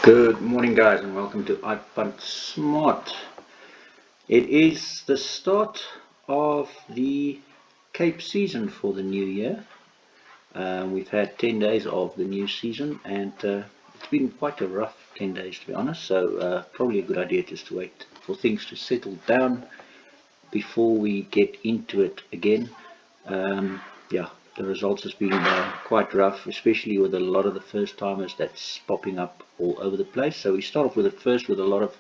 Good morning, guys, and welcome to iPunt Smart. It is the start of the Cape season for the new year. We've had 10 days of the new season, and it's been quite a rough 10 days, to be honest. So probably a good idea just to wait for things to settle down before we get into it again. Yeah, the results has been quite rough, especially with a lot of the first timers that's popping up all over the place. So we start off with it first with a lot of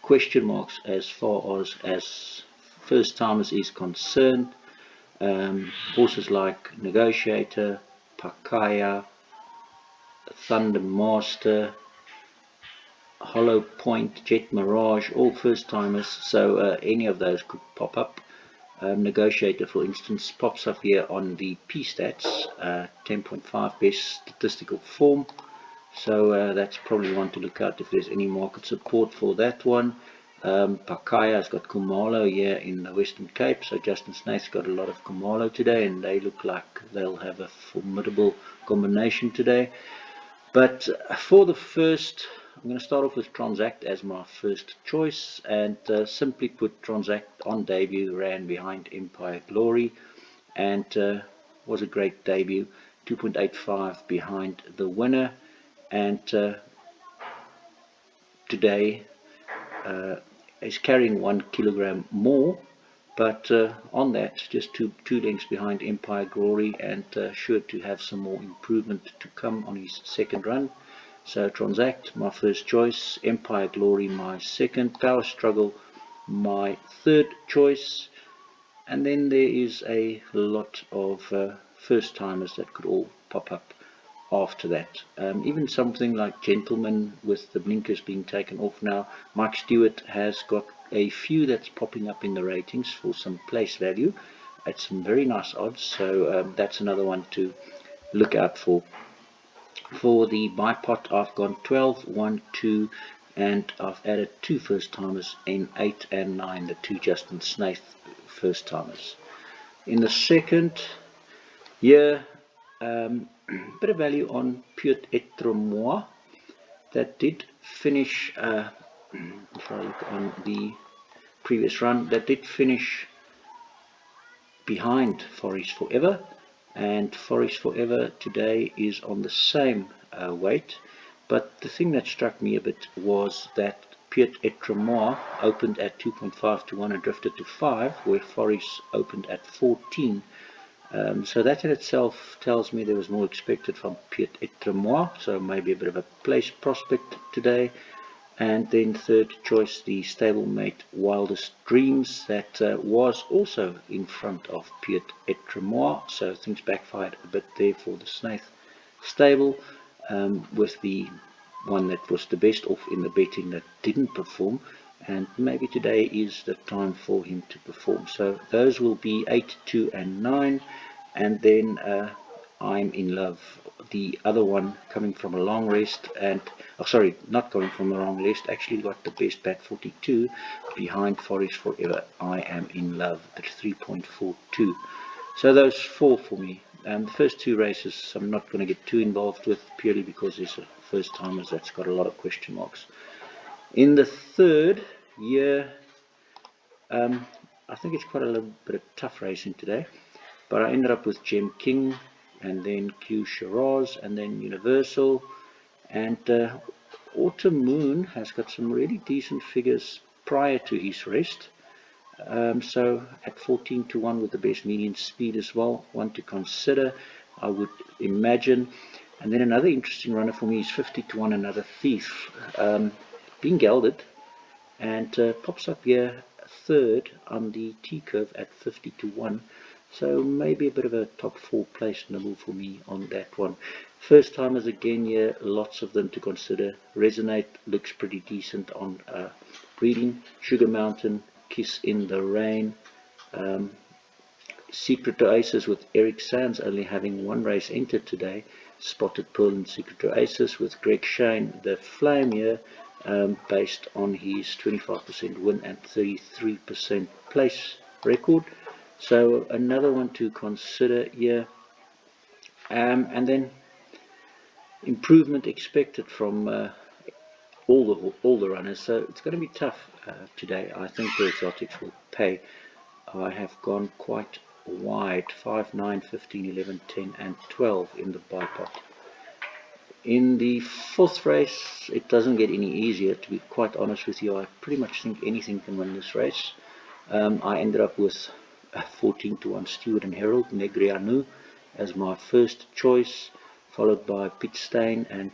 question marks as far as first timers is concerned. Horses like Negotiator, Pakaya, Thunder Master, Hollow Point, Jet Mirage, all first timers, so any of those could pop up. Negotiator, for instance, pops up here on the P stats, 10.5 best statistical form, so that's probably one to look out if there's any market support for that one. Pakaya has got Kumalo here in the Western Cape, so Justin Snaith's got a lot of Kumalo today, and they look like they'll have a formidable combination today. But for the first, I'm going to start off with Transact as my first choice, and simply put, Transact on debut ran behind Empire Glory and was a great debut, 2.85 behind the winner, and today is carrying 1 kilogram more, but on that just two lengths behind Empire Glory, and sure to have some more improvement to come on his second run. So Transact, my first choice, Empire Glory, my second, Power Struggle, my third choice, and then there is a lot of first timers that could all pop up after that. Even something like Gentleman with the blinkers being taken off now. Mike Stewart has got a few that's popping up in the ratings for some place value at some very nice odds, so that's another one to look out for. For the buy pot, I've gone 12, 1, 2, and I've added two first timers in 8 and 9, the two Justin Snaith first timers. In the second year, bit of value on Piot Etremois that did finish, if I look on the previous run, that did finish behind Forest Forever, and Forest Forever today is on the same weight. But the thing that struck me a bit was that Piot Etremois opened at 2.5 to 1 and drifted to 5, where Forest opened at 14. So that in itself tells me there was more expected from Piot Etremois, so maybe a bit of a place prospect today. And then third choice, the stablemate Wildest Dreams, that was also in front of Piot Etremois, so things backfired a bit there for the Snaith stable, with the one that was the best off in the betting that didn't perform, and maybe today is the time for him to perform. So those will be 8, 2 and 9, and then I'm in Love, the other one coming from a long rest, and sorry, not coming from a long rest, actually got the best bet 42 behind Forest Forever. I Am in Love at 3.42. So those four for me. The first two races I'm not going to get too involved with, purely because there's a first timers that's got a lot of question marks. In the third year, I think it's quite a little bit of tough racing today, but I ended up with Gem King, and then Q Shiraz, and then Universal, and Autumn Moon has got some really decent figures prior to his rest, so at 14 to 1 with the best median speed as well, one to consider, I would imagine. And then another interesting runner for me is 50 to 1, Another Thief, being gelded, and pops up here third on the T curve at 50 to 1. So maybe a bit of a top 4 place nibble for me on that one. First timers again here, lots of them to consider. Resonate looks pretty decent on breeding. Sugar Mountain, Kiss in the Rain. Secret to Aces with Eric Sands only having one race entered today. Spotted Pearl and Secret to Aces with Greg Shane, the Flame here, based on his 25% win and 33% place record. So another one to consider here, and then improvement expected from all the runners, so it's going to be tough today. I think the exotics will pay. I have gone quite wide, 5, 9, 15, 11, 10 and 12 in the buy pot. In the fourth race, it doesn't get any easier, to be quite honest with you. I pretty much think anything can win this race. I ended up with 14-1 Stewart and Herald Negrianu as my first choice, followed by Pitstein and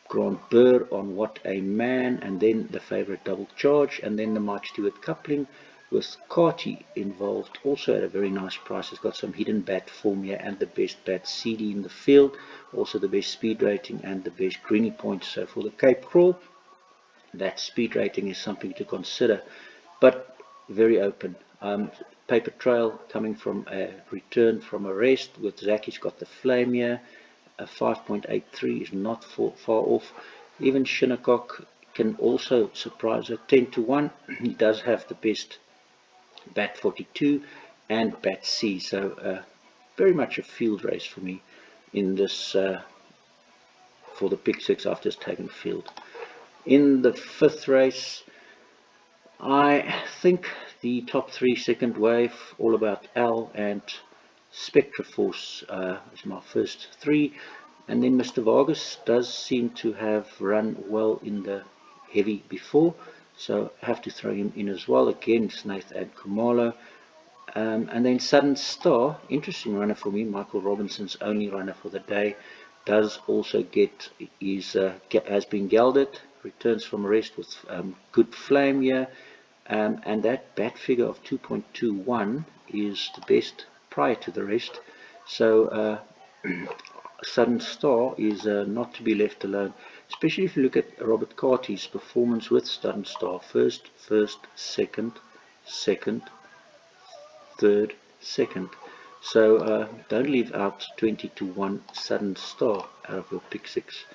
Grand Burr on What a Man, and then the favourite Double Charge, and then the Mike Stewart coupling with Carty involved, also at a very nice price. It's got some hidden bat form here and the best bat CD in the field, also the best speed rating and the best greenie points. So for the Cape Crawl, that speed rating is something to consider, but very open. Paper Trail coming from a return from a rest with Zach. He's got the flame here. A 5.83 is not far off. Even Shinnecock can also surprise at 10-1. He does have the best bat 42 and bat C, so very much a field race for me in this for the pick six I've just taken field. In the fifth race, I think the top three second wave, All About Al and Spectra Force is my first three, and then Mr. Vargas does seem to have run well in the heavy before, so I have to throw him in as well. Again, Snaith and Kumalo. And then Sudden Star, interesting runner for me. Michael Robinson's only runner for the day, does also get has been gelded, returns from rest with good flame here, and that bat figure of 2.21 is the best prior to the rest. So Sudden Star is not to be left alone, especially if you look at Robert Carty's performance with Sudden Star. First, second, third, second. So don't leave out 20-1 Sudden Star out of your pick six.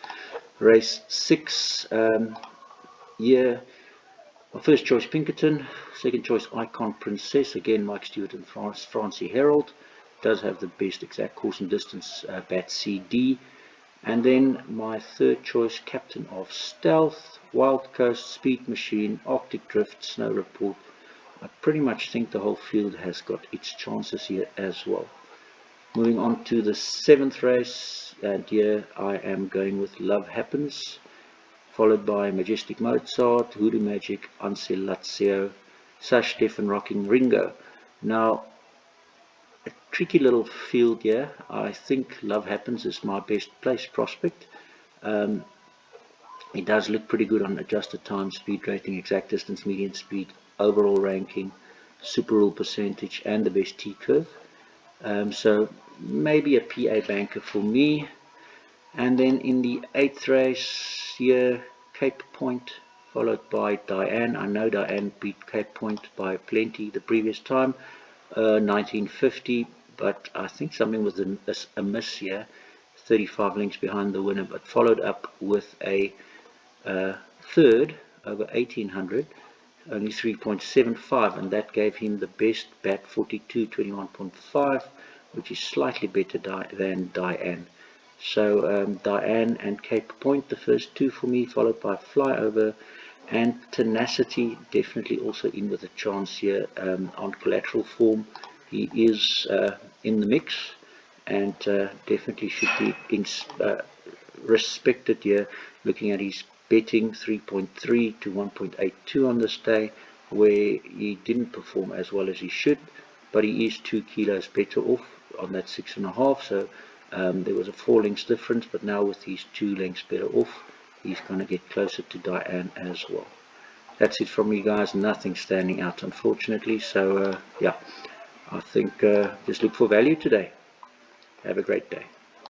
Race 6, here, my first choice Pinkerton, second choice Icon Princess, again Mike Stewart and Francie Herald. Does have the best exact course and distance bat CD, and then my third choice Captain of Stealth, Wild Coast, Speed Machine, Arctic Drift, Snow Report. I pretty much think the whole field has got its chances here as well. Moving on to the seventh race, and here I am going with Love Happens, followed by Majestic Mozart, Hoodoo Magic, Anselazio, Sash Stefan Rocking Ringo. Now, a tricky little field here. I think Love Happens is my best place prospect. It does look pretty good on adjusted time, speed rating, exact distance, median speed, overall ranking, super rule percentage, and the best T-curve. So maybe a PA banker for me. And then in the eighth race here, Cape Point, followed by Diane. I know Diane beat Cape Point by plenty the previous time. 1950, but I think something was a miss here, 35 lengths behind the winner, but followed up with a third over 1800, only 3.75, and that gave him the best bat 42, 21.5, which is slightly better than Diane. So Diane and Cape Point, the first two for me, followed by Flyover and Tenacity, definitely also in with a chance here on collateral form. He is in the mix and definitely should be respected here, looking at his betting 3.3 to 1.82 on this day, where he didn't perform as well as he should, but he is 2 kilos better off on that 6.5, so there was a 4 lengths difference, but now with these 2 lengths better off, he's going to get closer to Diane as well. That's it from me, guys. Nothing standing out, unfortunately. So yeah, I think just look for value today. Have a great day.